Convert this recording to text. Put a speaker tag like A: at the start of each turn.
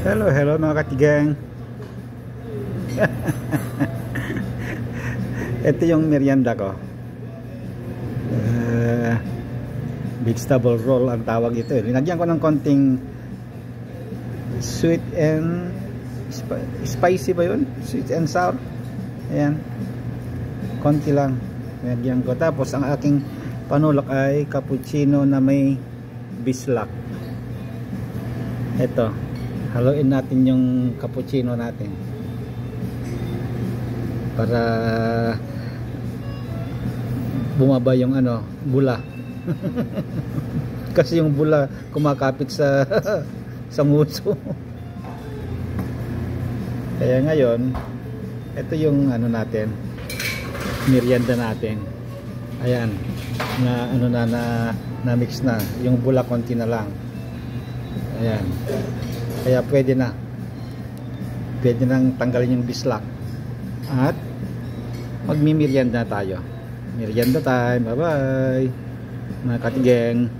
A: Hello, hello mga katigang. Ito yung merienda ko. Vegetable roll ang tawag ito. Linagyan ko ng konting sweet and spicy ba yun? Sweet and sour. Ayan. Konti lang. Linagyan ko. Tapos ang aking panulak ay cappuccino na may bislak. Ito. Haluin natin yung cappuccino natin para bumaba yung bula. Kasi yung bula kumakapit sa sa nguso. Kaya ngayon ito yung natin, merienda natin. Ayan, na mix na yung bula, konti na lang. Ayan. Kaya pwede nang tanggalin yung bislak at magmimerienda tayo. Merienda time. Bye bye mga katigeng.